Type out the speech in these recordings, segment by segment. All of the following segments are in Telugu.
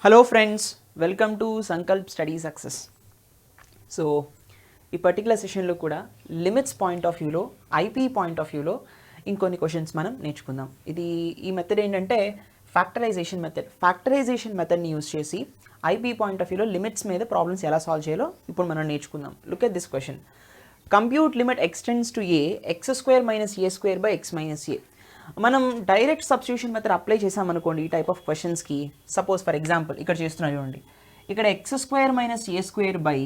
Hello friends, welcome to Sankalp study success. So ఈ పర్టికులర్ సెషన్లో కూడా లిమిట్స్ పాయింట్ ఆఫ్ వ్యూలో, ఐపీ పాయింట్ ఆఫ్ వ్యూలో ఇంకొన్ని క్వశ్చన్స్ మనం నేర్చుకుందాం. ఈ మెథడ్ ఏంటంటే ఫ్యాక్టరైజేషన్ మెథడ్ని యూజ్ చేసి ఐపీ పాయింట్ ఆఫ్ వ్యూలో లిమిట్స్ మీద ప్రాబ్లమ్స్ ఎలా సాల్వ్ చేయాలో ఇప్పుడు మనం నేర్చుకుందాం. Look at this question. Compute limit x tends to a x square minus A square by x minus a. మనం డైరెక్ట్ సబ్స్టిట్యూషన్ మెథడ్ అప్లై చేసామనుకోండి ఈ టైప్ ఆఫ్ క్వశ్చన్స్కి. సపోజ్ ఫర్ ఎగ్జాంపుల్ ఇక్కడ చేస్తున్నారు చూడండి, ఇక్కడ x square minus A square by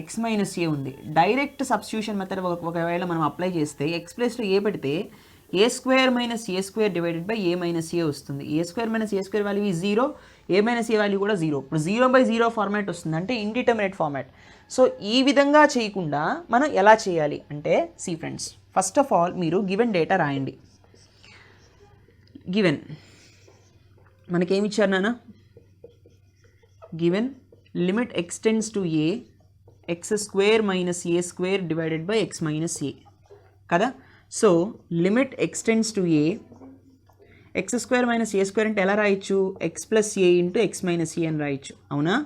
x minus a ఉంది. డైరెక్ట్ సబ్స్టిట్యూషన్ మెథడ్ ఒకవేళ మనం అప్లై చేస్తే ఎక్స్ ప్లేస్లో ఏ పెడితే a square minus A square divided by a minus a వస్తుంది. A square minus A square value ఈ zero, a minus a value కూడా జీరో. ఇప్పుడు 0/0 ఫార్మాట్ వస్తుంది, అంటే ఇండిటర్మినేట్ ఫార్మాట్. సో ఈ విధంగా చేయకుండా మనం ఎలా చేయాలి అంటే, see friends, first of all మీరు గివెన్ డేటా రాయండి. గివెన్ మనకేమి ఇచ్చారు నాన్న? Given limit x tends to a x square minus A square divided by x minus a కదా. So limit x tends to a x square minus A square అంటే ఎలా రాయొచ్చు? X plus a into x minus a అని రాయొచ్చు, అవునా?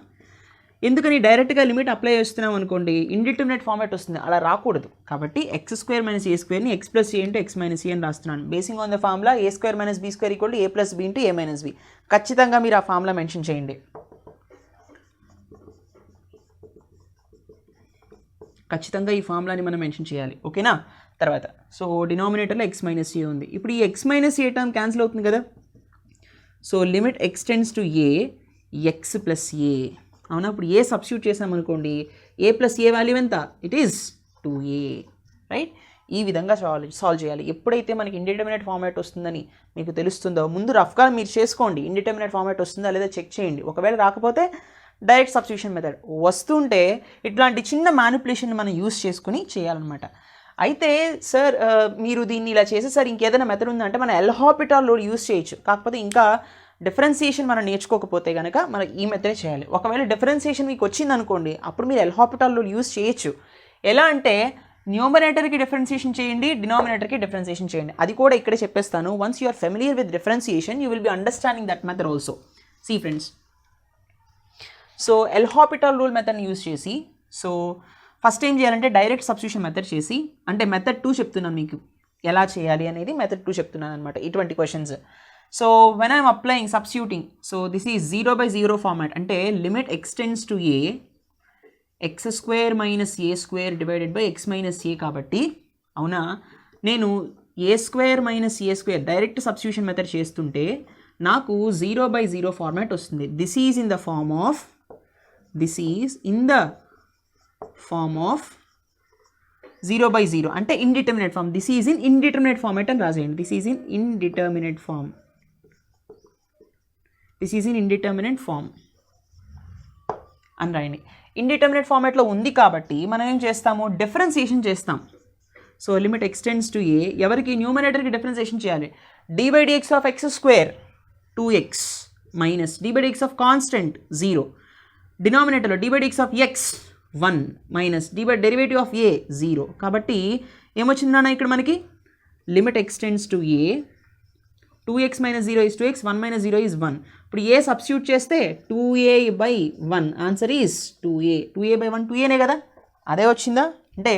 ఎందుకని డైరెక్ట్గా లిమిట్ అప్లై చేస్తున్నాం అనుకోండి ఇండిటర్మినేట్ ఫార్మాట్ వస్తుంది, అలా రాకూడదు. కాబట్టి ఎక్స్ స్క్వేర్ మైనస్ ఏ స్క్వేర్ని x plus a into x minus a అని రాస్తున్నాను. Basing on the formula a square minus be square equal to a plus be into A minus b. ఖచ్చితంగా మీరు ఆ ఫార్ములా మెన్షన్ చేయండి. ఖచ్చితంగా ఈ ఫార్ములాని మనం మెన్షన్ చేయాలి, ఓకేనా? తర్వాత సో డినామినేటర్లో ఎక్స్ మైనస్ ఏ ఉంది. ఇప్పుడు ఈ x minus a term cancel అవుతుంది కదా. So limit x tends to a x plus a, అవునా? ఇప్పుడు ఏ సబ్స్టిట్యూట్ చేసామనుకోండి, ఏ ప్లస్ ఏ వాల్యూ ఎంత? It is 2a, right? ఈ విధంగా సాల్వ్ చేయాలి. ఎప్పుడైతే మనకి ఇండిటర్మినేట్ ఫార్మాట్ వస్తుందని మీకు తెలుస్తుందో ముందు రఫ్గా మీరు చేసుకోండి. ఇండిటర్మినేట్ ఫార్మాట్ వస్తుందా లేదా చెక్ చేయండి. ఒకవేళ రాకపోతే డైరెక్ట్ సబ్స్టిట్యూషన్ మెథడ్, వస్తుంటే ఇట్లాంటి చిన్న మ్యానిపులేషన్ మనం యూస్ చేసుకుని చేయాలన్నమాట. అయితే సార్ మీరు దీన్ని ఇలా చేసేసారి ఇంకేదైనా మెథడ్ ఉందంటే మన ఎల్హాపిటాల్ రూల్ యూస్ చేయొచ్చు. కాకపోతే ఇంకా డిఫరెన్సియేషన్ మనం నేర్చుకోకపోతే కనుక మనం ఈ మెథడే చేయాలి. ఒకవేళ డిఫరెన్సియేషన్ మీకు వచ్చిందనుకోండి అప్పుడు మీరు ఎల్హాపిటాల్ రూల్ యూస్ చేయొచ్చు. ఎలా అంటే న్యూమరేటర్కి డిఫరెన్సియేషన్ చేయండి, డినామినేటర్కి డిఫరెన్సియేషన్ చేయండి. అది కూడా ఇక్కడే చెప్పేస్తాను. Once you are familiar with differentiation you will be understanding that method also. See friends, so L'Hopital rule మెథడ్ని యూస్ చేసి, సో ఫస్ట్ ఏం చేయాలంటే డైరెక్ట్ సబ్స్టిట్యూషన్ మెథడ్ చేసి, అంటే మెథడ్ 2 చెప్తున్నాను మీకు ఎలా చేయాలి అనేది, మెథడ్ 2 చెప్తున్నాను అనమాట ఇటువంటి questions. So when I'm applying substituting, so this is 0/0 format, అంటే limit x tends to a x square minus A square divided by x minus a కాబట్టి, అవునా, నేను ఏ స్క్వేర్ మైనస్ ఏ స్క్వేర్ డైరెక్ట్ సబ్స్టిట్యూషన్ మెథడ్ చేస్తుంటే నాకు 0/0 ఫార్మాట్ వస్తుంది. This is in the form of 0/0, అంటే indeterminate form. This is in indeterminate format అని రాసేయండి. This is in indeterminate form. This is in indeterminate form అని రాయండి. ఇండిటర్మినేట్ ఫార్మాట్లో ఉంది కాబట్టి మనం ఏం చేస్తాము? డిఫరెన్సియేషన్ చేస్తాం. So limit x tends to a, ఎవరికి? న్యూమరేటర్కి డిఫరెన్సియేషన్ చేయాలి. d/dx of x square 2x minus d/dx of constant 0, డినామినేటర్లో d/dx of x 1 minus derivative of a 0. కాబట్టి ఏమొచ్చింది నాన్న ఇక్కడ మనకి? Limit x tends to a 2x minus 0 is 2x, 1 minus 0 is 1. ఇప్పుడు ఏ సబ్స్టిట్యూట్ చేస్తే 2a/1, ఆన్సర్ ఈజ్ 2a/1. 2aనే కదా, అదే వచ్చిందా? అంటే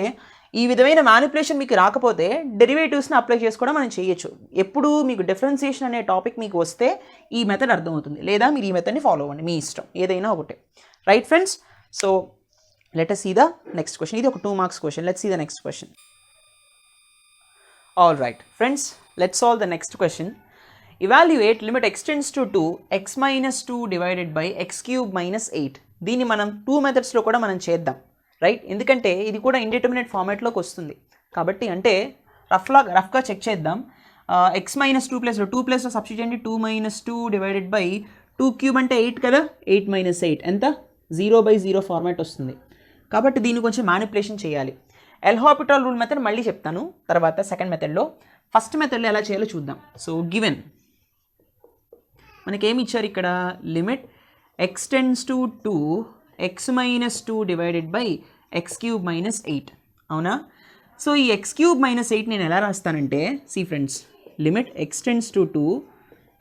ఈ విధమైన మ్యానిపులేషన్ మీకు రాకపోతే డెరివేటివ్స్ని అప్లై చేసుకోవడం మనం చేయొచ్చు. ఎప్పుడు మీకు డిఫరెన్సియేషన్ అనే టాపిక్ మీకు వస్తే ఈ మెథడ్ అర్థమవుతుంది, లేదా మీరు ఈ మెథడ్ని ఫాలో అవ్వండి, మీ ఇష్టం, ఏదైనా ఒకటే. Right friends, so let us see the next question. ఇది ఒక 2 marks question. Let's see the next question. All right friends, let's solve the next question. Evaluate limit extends to 2 x minus 2 divided by x cube minus 8. దీన్ని మనం 2 మెథడ్స్లో కూడా మనం చేద్దాం, రైట్? ఎందుకంటే ఇది కూడా ఇండిటర్మినేట్ ఫార్మాట్లోకి వస్తుంది కాబట్టి, అంటే రఫ్గా చెక్ చేద్దాం. ఎక్స్ మైనస్ 2 ప్లస్లో 2 ప్లస్లో సబ్స్టిట్యూట్ చేయండి. 2 మైనస్ 2 డివైడెడ్ బై 2 క్యూబ్ అంటే 8 కదా. 8 మైనస్ 8 ఎంత? 0/0 ఫార్మాట్ వస్తుంది. కాబట్టి దీన్ని కొంచెం మ్యానిపులేషన్ చేయాలి. ఎల్హాపిటాల్ రూల్ మెథడ్ మళ్ళీ చెప్తాను తర్వాత సెకండ్ మెథడ్లో. ఫస్ట్ మెథడ్లో ఎలా చేయాలో చూద్దాం. సో గివెన్ మనకేమి ఇచ్చారు ఇక్కడ? Limit x tends to 2 x minus 2 divided by x cube minus 8, అవునా? సో ఈ ఎక్స్ క్యూబ్ మైనస్ 8 నేను ఎలా రాస్తానంటే, see friends, limit x tends to 2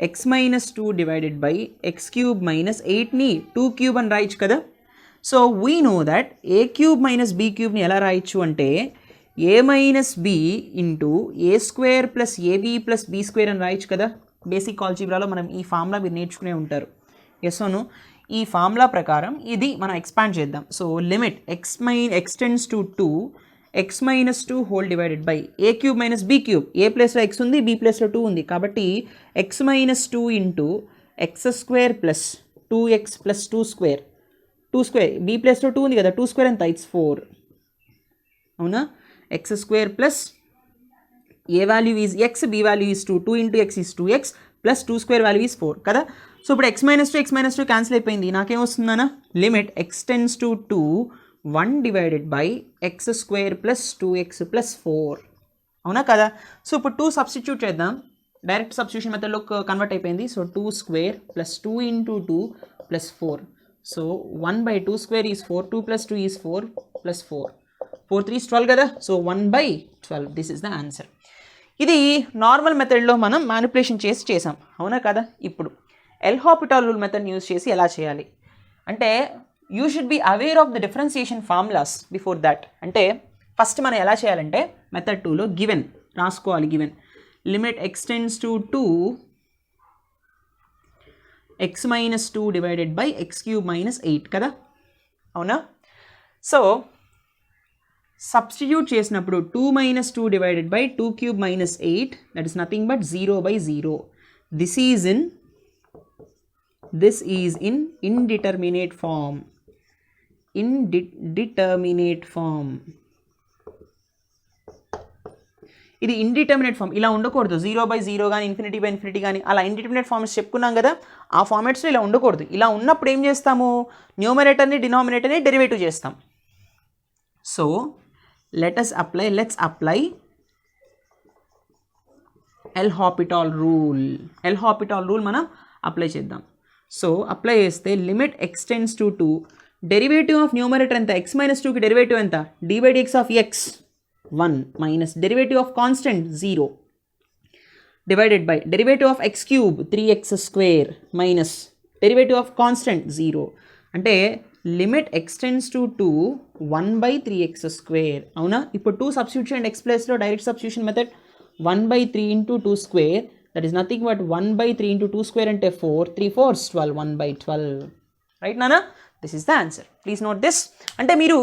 x minus 2 divided by x cube minus 8ని 2 క్యూబ్ అని రాయొచ్చు కదా. So we know that a cube minus be క్యూబ్ని ఎలా రాయొచ్చు అంటే a minus b into a square plus ab plus b square అని రాయొచ్చు కదా. బేసిక్ ఆల్జీబ్రాలో మనం ఈ ఫార్ములా మీరు నేర్చుకునే ఉంటారు. Yes own. ఈ ఫార్ములా ప్రకారం ఇది మనం ఎక్స్పాండ్ చేద్దాం. So limit x tends to 2 x minus 2 whole divided by a cube minus b cube. A ప్లేస్లో ఎక్స్ ఉంది, బీ ప్లేస్లో 2 ఉంది, కాబట్టి x minus 2 into x square plus 2x plus 2 square. B ప్లేస్లో 2 ఉంది కదా, 2 స్క్వేర్ ఎంత, ఇట్స్ 4. అవునా, x square plus A value is x, B value is 2, 2 into x is 2x plus 2 square value is 4 కదా. సో ఇప్పుడు ఎక్స్ మైనస్ 2 క్యాన్సిల్ అయిపోయింది. నాకేమొస్తుందన్నా limit x tends to 2 1 divided by x square plus 2x plus 4. అవునా కదా. సో ఇప్పుడు 2 సబ్స్టిట్యూట్ చేద్దాం. డైరెక్ట్ సబ్స్టిట్యూషన్ మెథడ్లో కన్వర్ట్ అయిపోయింది. So 2 square plus 2 into 2 plus 4. So 1/2 square is 4, 2 plus 2 is 4 plus 4, 4 3 is 12 కదా. So 1/12 this is the answer. ఇది నార్మల్ మెథడ్లో మనం మ్యానిపులేషన్ చేసాం. అవునా కదా. ఇప్పుడు ఎల్హాపిటల్ రూల్ మెథడ్ యూజ్ చేసి ఎలా చేయాలి అంటే you should be aware of the differentiation formulas before that. అంటే ఫస్ట్ మనం ఎలా చేయాలంటే మెథడ్ 2లో గివెన్ రాసుకోవాలి. Given limit x tends to 2 x minus 2 divided by x cube minus 8 కదా. అవునా. సో సబ్స్టిట్యూట్ చేసినప్పుడు 2 minus 2 divided by 2 cube minus 8 that is nothing but 0/0. This is in indeterminate form. Indeterminate form. ఇది ఇండిటర్మినేట్ ఫార్మ్. ఇలా ఉండకూడదు. 0/0 కానీ ఇన్ఫినిటీ కానీ అలా ఇండిటర్మినేట్ ఫార్మ్స్ చెప్పుకున్నాం కదా. ఆ ఫార్మాట్స్లో ఇలా ఉండకూడదు. ఇలా ఉన్నప్పుడు ఏం చేస్తాము, న్యూమరేటర్ని డినామినేటర్ని డెరివేటివ్ చేస్తాం. సో లెట్స్ అప్లై ఎల్హాపిటల్ రూల్ మనం అప్లై చేద్దాం. సో అప్లై చేస్తే limit x tends to 2 derivative of numerator ఎంత, ఎక్స్ మైనస్ 2కి డెరివేటివ్ ఎంత, d/dx of X 1 minus derivative of constant 0 divided by derivative of X cube 3x square minus derivative of constant 0. అంటే limit x tends to 2 1/3x square. అవునా. ఇప్పుడు 2 సబ్స్టిట్యూషన్ ఎక్స్ ప్లేస్లో direct substitution method 1/3 into 2 square that is nothing but 1/3 into 2 square అంటే 4, 3 4s 12, 1/12. రైట్ నానా. This is the answer. Please note this. అంటే మీరు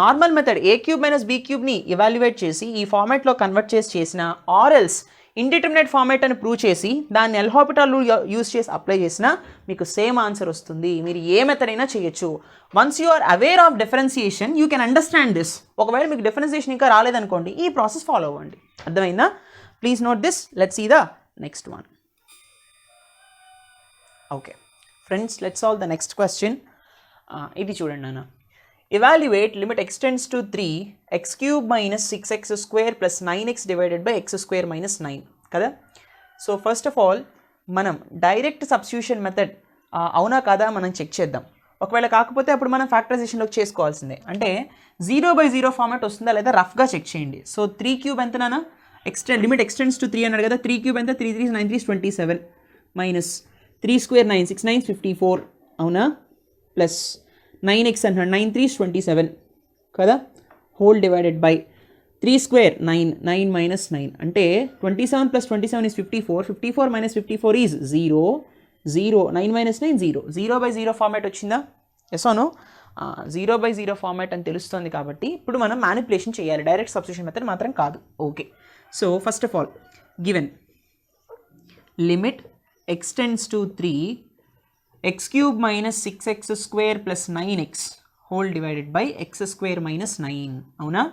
normal method A cube minus be క్యూబ్ని ఇవాల్యుయేట్ చేసి ఈ ఫార్మాట్లో కన్వర్ట్ చేసిన ఆర్ఎల్స్ ఇండిటర్మినేట్ ఫార్మాట్ అని ప్రూవ్ చేసి దాన్ని ఎల్హాపిటల్ రూల్ యూజ్ చేసి అప్లై చేసినా మీకు సేమ్ ఆన్సర్ వస్తుంది. మీరు ఏ మెథడ్ అయినా చేయొచ్చు. Once you are aware of differentiation you can understand this. ఒకవేళ మీకు డిఫరెన్సియేషన్ ఇంకా రాలేదనుకోండి ఈ ప్రాసెస్ ఫాలో అవ్వండి. అర్థమైందా. Please note this. Let's see the next one. Okay friends, let's solve the next question. ఇది చూడండి నాన్న. Evaluate limit x tends to 3 x cube minus 6x square plus 9x divided by x square minus 9 కదా. సో ఫస్ట్ ఆఫ్ ఆల్ మనం డైరెక్ట్ సబ్స్టిట్యూషన్ మెథడ్ అవునా కాదా మనం చెక్ చేద్దాం. ఒకవేళ కాకపోతే అప్పుడు మనం ఫ్యాక్టరైజేషన్లోకి చేసుకోవాల్సిందే. అంటే 0/0 ఫార్మాట్ వస్తుందా లేదా రఫ్గా చెక్ చేయండి. సో 3 క్యూబ్ ఎంతనా, లిమిట్ ఎక్స్ టెండ్స్ టు 3 అన్నాడు కదా. 3 క్యూబ్ ఎంత, 3 3 9 3 27 మైనస్ 3 స్క్వేర్ 9 6 9 54 అవునా, ప్లస్ 9x అంటున్నాడు, 9 3 27 కదా, whole divided by 3 square 9 minus 9 అంటే 27 plus 27 is 54, 54 minus 54 is 0, 9 minus 9 0, 0/0 format వచ్చిందా. ఎస్ అవును, 0/0 ఫార్మాట్ అని తెలుస్తుంది. కాబట్టి ఇప్పుడు మనం మ్యానిపులేషన్ చేయాలి, డైరెక్ట్ సబ్స్టిట్యూషన్ మెథడ్ మాత్రం కాదు. Okay, so first of all given limit x tends to 3 x cube minus 6x square plus 9x whole divided by x square minus 9 అవునా.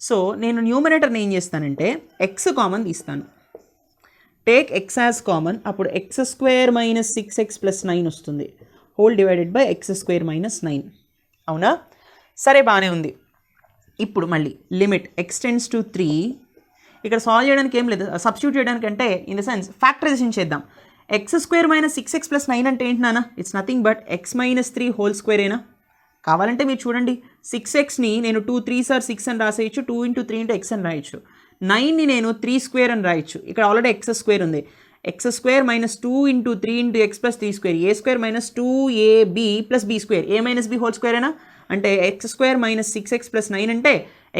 సో నేను న్యూమరేటర్ని ఏం చేస్తానంటే x కామన్ తీస్తాను. టేక్ x యాజ్ కామన్, అప్పుడు x square minus 6x plus 9 వస్తుంది, whole divided by x square minus 9 అవునా. సరే బాగానే ఉంది. ఇప్పుడు మళ్ళీ లిమిట్ x టెండ్స్ టు 3, ఇక్కడ సాల్వ్ చేయడానికి ఏం లేదు, సబ్స్టిట్యూట్ చేయడానికి అంటే ఇన్ ద సెన్స్ ఫ్యాక్టరైజేషన్ చేద్దాం. X square minus 6x plus 9 అంటే ఏంటి నాన్న, it's nothing but x minus 3 whole స్క్వేరేనా. కావాలంటే మీరు చూడండి, 6xని నేను 2 3s are 6 అని రాసేయచ్చు, 2 × 3 × x అని రాయొచ్చు. 9ని నేను 3 స్క్వేర్ అని రాయొచ్చు. ఇక్కడ ఆల్రెడీ ఎక్స్ స్క్వేర్ ఉంది. X square minus 2 into 3 into x plus 3 square a square minus 2ab plus b square a minus b whole square అయినా అంటే X square minus 6x plus 9 అంటే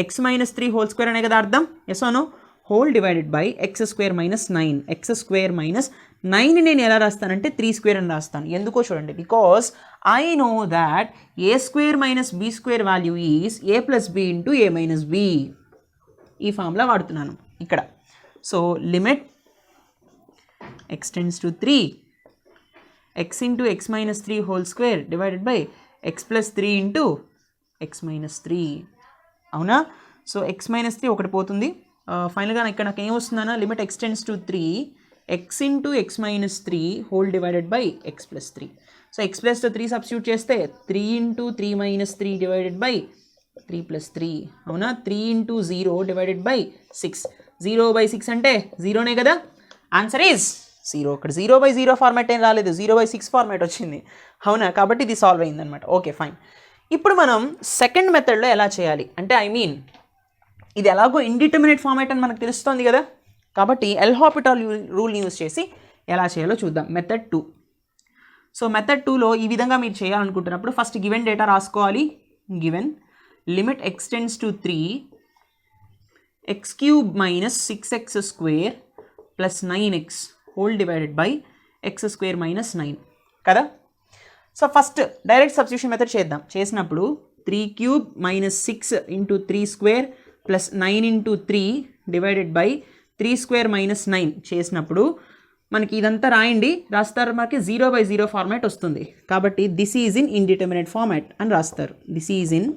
ఎక్స్ మైనస్ 3 హోల్ స్క్వేర్ అనే కదా అర్థం yes or no whole divided by x square minus 9 x square minus 9 నేను ఎలా రాస్తానంటే 3 స్క్వేర్ అని రాస్తాను ఎందుకో చూడండి because I know that a square minus be square value is a plus be into A minus b ఈ ఫార్ములా వాడుతున్నాను ఇక్కడ so limit x tends to 3 x into x minus 3 whole square divided by x plus 3 into x minus 3 అవునా సో x minus 3 ఒకటి పోతుంది ఫైనల్గా ఇక్కడ నాకు ఏం వస్తుందన్నా limit x tends to 3 x into x minus 3 whole divided by x plus 3 so x plus 3 substitute చేస్తే 3 into 3 minus 3 divided by 3 plus 3 అవునా 3 into 0 divided by 6 0 by 6 అంటే 0నే కదా ఆన్సర్ ఈజ్ 0 ఇక్కడ 0/0 ఫార్మాట్ ఏం రాలేదు 0/6 ఫార్మాట్ వచ్చింది అవునా కాబట్టి ఇది సాల్వ్ అయిందనమాట ఓకే ఫైన్ ఇప్పుడు మనం సెకండ్ మెథడ్లో ఎలా చేయాలి అంటే ఐ మీన్ ఇది ఎలాగో ఇండిటర్మినేట్ ఫార్మాట్ అని మనకు తెలుస్తుంది కదా కాబట్టి ఎల్ హాపిటల్ రూల్ని యూజ్ చేసి ఎలా చేయాలో చూద్దాం మెథడ్ 2 సో మెథడ్ 2లో ఈ విధంగా మీరు చేయాలనుకుంటున్నప్పుడు ఫస్ట్ గివెన్ డేటా రాసుకోవాలి given limit x tends to 3 x cube minus 6x square plus 9x whole divided by x square minus 9 కదా so first direct substitution method చేద్దాం చేసినప్పుడు 3 cube minus 6 into 3 square plus 9 into 3 divided by 3 square minus 9 చేసినప్పుడు మనకి ఇదంతా రాయండి రాస్తారు మనకి 0/0 ఫార్మాట్ వస్తుంది కాబట్టి this is in indeterminate format అని రాస్తారు this is in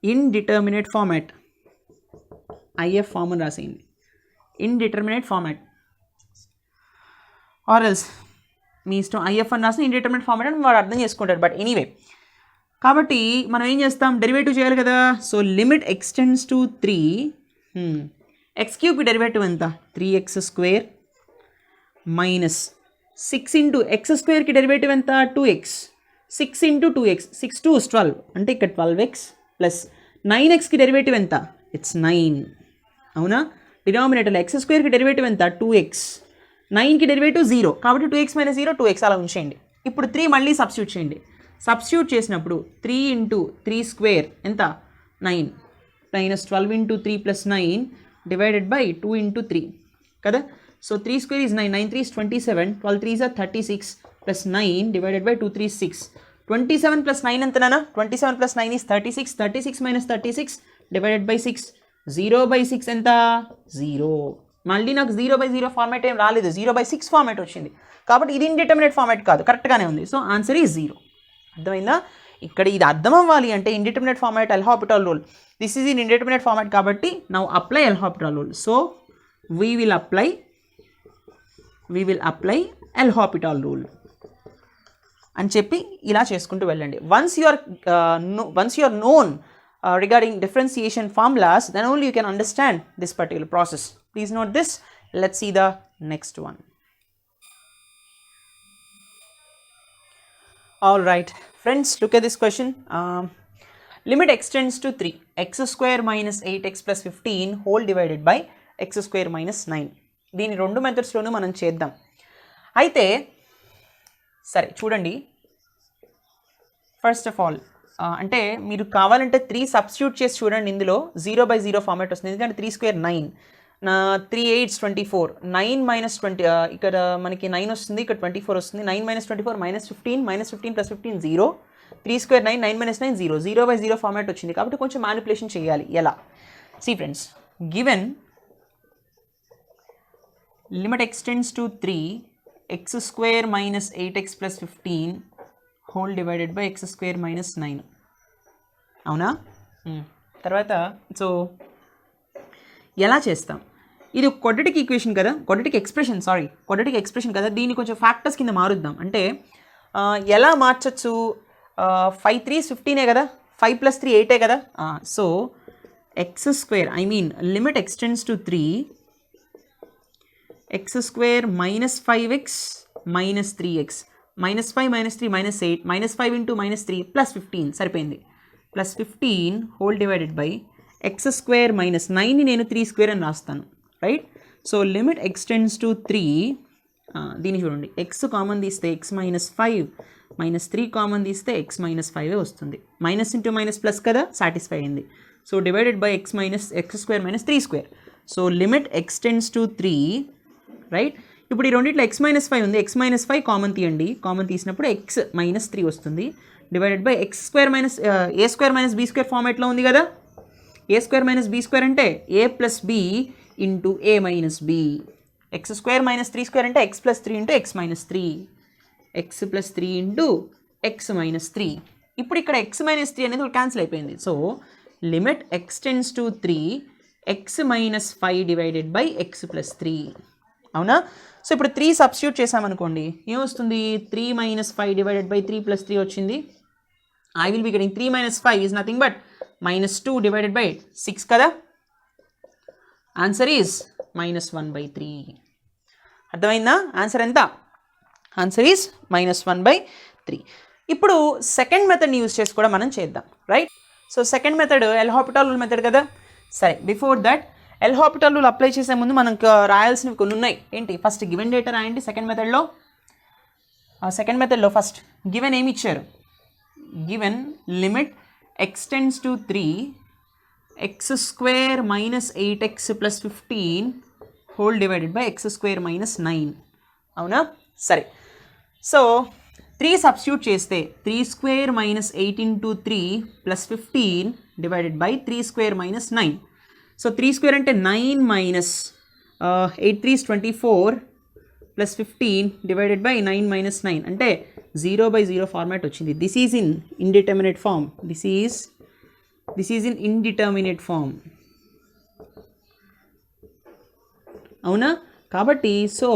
indeterminate format IF form అని రాసేయండి indeterminate format ఆర్ ఎల్స్ మీ ఇష్టం IF అని రాసిన indeterminate format అని వాడు అర్థం చేసుకుంటారు బట్ ఎనీవే కాబట్టి మనం ఏం చేస్తాం డెరివేటివ్ చేయాలి కదా so limit x tends to 3 x క్యూబ్కి డెరివేటివ్ ఎంత 3x square minus 6 into x స్క్వేర్కి డెరివేటివ్ ఎంత 2x 6 ఇంటూ 2x 6 2 12 అంటే ఇక్కడ 12x ప్లస్ 9xకి డెరివేటివ్ ఎంత ఇట్స్ 9 అవునా డినామినేటర్లో ఎక్స్ స్క్వేర్కి డెరివేటివ్ ఎంత 2x 9కి డెరివేటివ్ 0 కాబట్టి 2x మైనస్ 0 2x అలా ఉంచేయండి ఇప్పుడు 3 మళ్ళీ సబ్స్టిట్యూట్ చేయండి సబ్స్టిట్యూట్ చేసినప్పుడు 3 ఇంటూ 3 స్క్వేర్ ఎంత 9 minus 12 into 3 plus 9 divided by 2 into 3 కదా so 3 square is 9 9 3 is 27 12 3 is 36 plus 9 divided by 2 3 is 6 27 plus 9 ఎంతనా 27 plus 9 is 36 36 minus 36 divided by 6 0/6 ఎంత 0 మళ్ళీ నాకు 0/0 ఫార్మాట్ ఏం రాలేదు 0/6 ఫార్మాట్ వచ్చింది కాబట్టి ఇది ఇండిటర్మినేట్ ఫార్మాట్ కాదు కరెక్ట్గానే ఉంది సో ఆన్సర్ ఈజ్ 0 అర్థమైందా ఇక్కడ ఇది అర్థం అవ్వాలి అంటే indeterminate format L'Hopital rule this is in indeterminate format కాబట్టి now apply L'Hopital rule so we will L'Hopital rule అని చెప్పి ఇలా చేసుకుంటూ వెళ్ళండి once you are known regarding differentiation formulas then only you can understand this particular process please note this let's see the next one all right friends look at this question limit x tends to 3 x square minus 8x plus 15 whole divided by x square minus 9 దీని రెండు మెథడ్స్లోనూ మనం చేద్దాం అయితే సరే చూడండి ఫస్ట్ ఆఫ్ ఆల్ అంటే మీరు కావాలంటే 3 సబ్స్టిట్యూట్ చేసి చూడండి ఇందులో 0/0 ఫార్మాట్ వస్తుంది ఎందుకంటే 3 స్క్వేర్ 9 3 8 24 9 మైనస్ 20 ఇక్కడ మనకి 9 వస్తుంది ఇక్కడ 24 వస్తుంది 9 మైనస్ 24 మైనస్ 15 ప్లస్ 15 0 3 స్క్వేర్ 9 9 మైనస్ 9 0 0/0 ఫార్మాట్ వచ్చింది కాబట్టి కొంచెం మ్యానిపులేషన్ చేయాలి ఎలా see friends given limit x tends to 3 x square minus 8x plus 15 whole divided by x square minus 9 అవునా తర్వాత సో ఎలా చేస్తాం ఇది క్వాడ్రాటిక్ ఈక్వేషన్ కదా క్వాడ్రాటిక్ ఎక్స్ప్రెషన్ కదా దీన్ని కొంచెం ఫ్యాక్టర్స్ కింద మారుద్దాం అంటే ఎలా మార్చచ్చు 5 3 15 కదా 5 ప్లస్ 3 8 కదా so x square I mean limit x tends to 3 x square minus 5x minus 3x minus 5 minus 3 minus 8 minus 5 into minus 3 plus 15 సరిపోయింది plus 15 whole divided by x square minus 9ని నేను 3 స్క్వేర్ అని రాస్తాను, right? So limit x tends to 3, దీన్ని చూడండి, ఎక్స్ కామన్ తీస్తే ఎక్స్ మైనస్ 5 మైనస్ 3 కామన్ తీస్తే ఎక్స్ మైనస్ 5 వస్తుంది. మైనస్ ఇంటూ మైనస్ ప్లస్ కదా, సాటిస్ఫై అయింది. So divided by x square minus 3 square. So limit x tends to 3, right? ఇప్పుడు ఈ రెండిట్లో ఎక్స్ మైనస్ 5 ఉంది, ఎక్స్ మైనస్ 5 కామన్ తీయండి, కామన్ తీసినప్పుడు ఎక్స్ మైనస్ 3 వస్తుంది. Divided by x square minus A square minus be square ఫార్మేట్లో ఉంది కదా. A square minus be square అంటే A plus be into A minus B. X square minus 3 square అంటే X plus 3 into x minus 3, X plus 3 into x minus 3. ఇప్పుడు ఇక్కడ ఎక్స్ మైనస్ 3 అనేది క్యాన్సిల్ అయిపోయింది. So limit x tends to 3, x minus 5 divided by X plus 3. అవునా? సో ఇప్పుడు 3 సబ్స్టిట్యూట్ చేసామనుకోండి, ఏమొస్తుంది? 3 మైనస్ 5 డివైడెడ్ బై 3 ప్లస్ 3 వచ్చింది. I will be getting 3 minus 5 is nothing but minus 2 divided by 6 కదా. Answer is minus 1/3. అర్థమైందా? ఆన్సర్ ఎంత? Answer is minus 1/3. ఇప్పుడు సెకండ్ మెథడ్ని యూజ్ చేసి కూడా మనం చేద్దాం, right? So second method L'Hopital rule method కదా. సరే, before that L'Hopital rule apply చేసే ముందు మనకు రాయాల్సినవి కొన్ని ఉన్నాయి. ఏంటి? ఫస్ట్ గివెన్ డేటా రాయండి. సెకండ్ మెథడ్లో ఫస్ట్ గివెన్ ఏమి ఇచ్చారు? Given limit x tends to 3, x square minus 8x plus 15 whole divided by x square minus 9. అవునా? సరే, సో 3 సబ్స్టిట్యూట్ చేస్తే 3 square minus 8 into 3 plus 15 divided by 3 square minus 9. So 3 square అంటే 9 minus 8 3 24 plus 15 divided by 9 minus 9 అంటే 0/0 ఫార్మాట్ వచ్చింది. This is in indeterminate form. This is in indeterminate form. అవునా? కాబట్టి so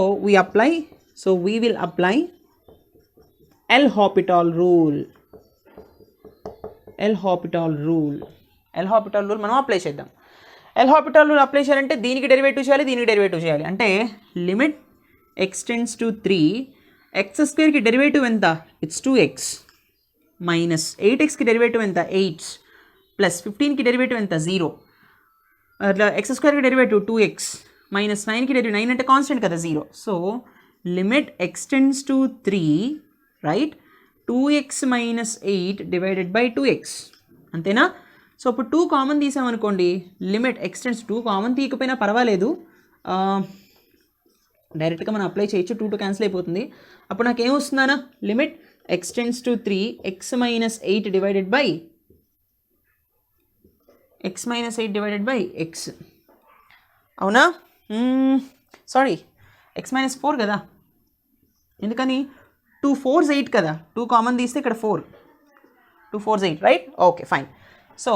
we will apply L'Hopital rule. L'Hopital rule మనం అప్లై చేద్దాం. ఎల్ హాపిటల్ రూల్ అప్లై చేయాలంటే దీనికి డెరివేటివ్ చేయాలి, దీనికి డెరివేటివ్ చేయాలి. అంటే limit x tends to 3, x స్క్వేర్కి డెరివేటివ్ ఎంత? ఇట్స్ 2x మైనస్ 8xకి డెరివేటివ్ ఎంత? 8 ప్లస్ 15కి డెరివేటివ్ ఎంత? 0. అట్లా ఎక్స్ స్క్వేర్కి డెరివేటివ్ 2x మైనస్ 9కి డెరివేటివ్ 9 అంటే కాన్స్టెంట్ కదా, 0. So limit x tends to 3, right? 2x minus 8 divided by 2x. అంతేనా? సో ఇప్పుడు 2 కామన్ తీసామనుకోండి, లిమిట్ ఎక్స్ టెండ్స్ 2 కామన్ తీయకపోయినా పర్వాలేదు, డైరెక్ట్గా మనం అప్లై చేయొచ్చు. 2 క్యాన్సిల్ అయిపోతుంది. అప్పుడు నాకు ఏమొస్తుందనా? Limit x tends to 3, x minus 8 divided by x. అవునా? సారీ, ఎక్స్ మైనస్ 4 కదా. ఎందుకని? 2 4s 8 కదా. 2 కామన్ తీస్తే ఇక్కడ 4, 2 4s 8, right? Okay, fine. So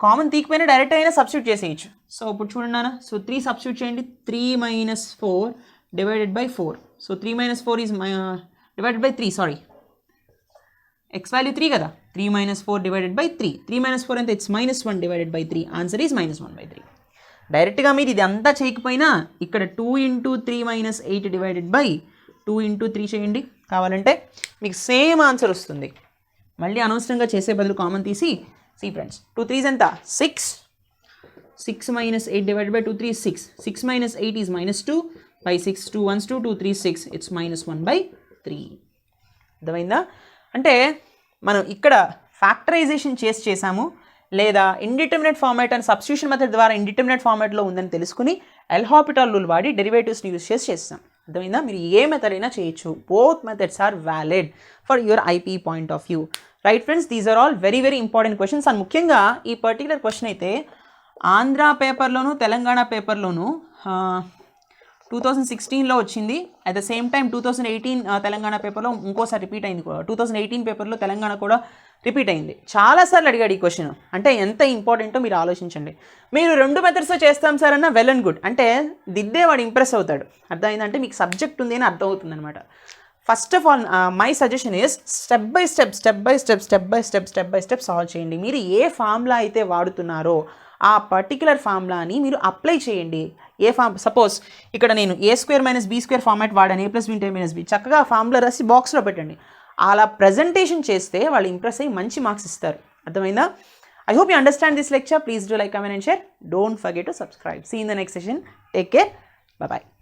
common తీకపోయినా డైరెక్ట్ అయినా సబ్స్టిట్యూట్ చేసేయచ్చు. సో ఇప్పుడు చూడండి అన్న, సో 3 సబ్స్టిట్యూట్ చేయండి. 3 minus 4 divided by 4. So 3 minus 4 is divided by 3, sorry, x value 3 కదా. 3 మైనస్ 4 డివైడెడ్ బై 3. 3 మైనస్ 4 అంటే it's minus 1 divided by 3. Answer is minus 1/3. డైరెక్ట్గా మీరు ఇది అంతా చేయకపోయినా ఇక్కడ 2 into 3 minus 8 divided by 2 into 3 చేయండి. కావాలంటే మీకు సేమ్ ఆన్సర్ వస్తుంది. మళ్ళీ అనవసరంగా చేసే బదులు కామన్ తీసి, సి ఫ్రెండ్స్, 2 3s ఎంత? 6 minus 8 divided by 2 3 6. 6 minus 8 is minus 2 by 6. 2 1s 2, 2 3 6. It's minus 1/3. అర్థమైందా? అంటే మనం ఇక్కడ ఫ్యాక్టరైజేషన్ చేసాము, లేదా indeterminate format and substitution method ద్వారా ఇండిటర్మినేట్ ఫార్మాట్లో ఉందని తెలుసుకుని ఎల్ హాపిటల్ రూల్ వాడి డెరివేటివ్స్ని యూజ్ చేస్తాం. అర్థమైందా? మీరు ఏ మెథడ్ అయినా చేయొచ్చు. Both methods are valid for your IP point of view. Right friends, these are all very very important questions. And ముఖ్యంగా ఈ పర్టికులర్ క్వశ్చన్ అయితే ఆంధ్ర పేపర్లోను తెలంగాణ పేపర్లోను 2016లో వచ్చింది. At the same time 2018 Telangana పేపర్లో ఇంకోసారి రిపీట్ అయింది. 2018 పేపర్లో తెలంగాణ కూడా రిపీట్ అయింది. చాలాసార్లు అడిగాడు ఈ క్వశ్చన్. అంటే ఎంత ఇంపార్టెంటో మీరు ఆలోచించండి. మీరు 2 మెథడ్స్తో చేస్తాం సార్ అన్న, వెల్ అండ్ గుడ్. అంటే దిద్దేవాడు ఇంప్రెస్ అవుతాడు. అర్థమైందంటే మీకు సబ్జెక్ట్ ఉంది అని అర్థం అవుతుంది అనమాట. First of all my suggestion is step by step solve చేయండి. మీరు ఏ ఫార్ములా అయితే వాడుతున్నారో ఆ పర్టికులర్ ఫార్ములాని మీరు అప్లై చేయండి. ఏ సపోజ్ ఇక్కడ నేను ఏ square minus be square format వాడాను, A plus be into A minus B, చక్కగా ఫార్ములా రాసి బాక్స్లో పెట్టండి. అలా ప్రజెంటేషన్ చేస్తే వాళ్ళు ఇంప్రెస్ అయ్యి మంచి మార్క్స్ ఇస్తారు. అర్థమైందా? I hope you understand this lecture. Please do like, comment and share. Don't forget to subscribe. See you in the next session. Take care. Bye-bye.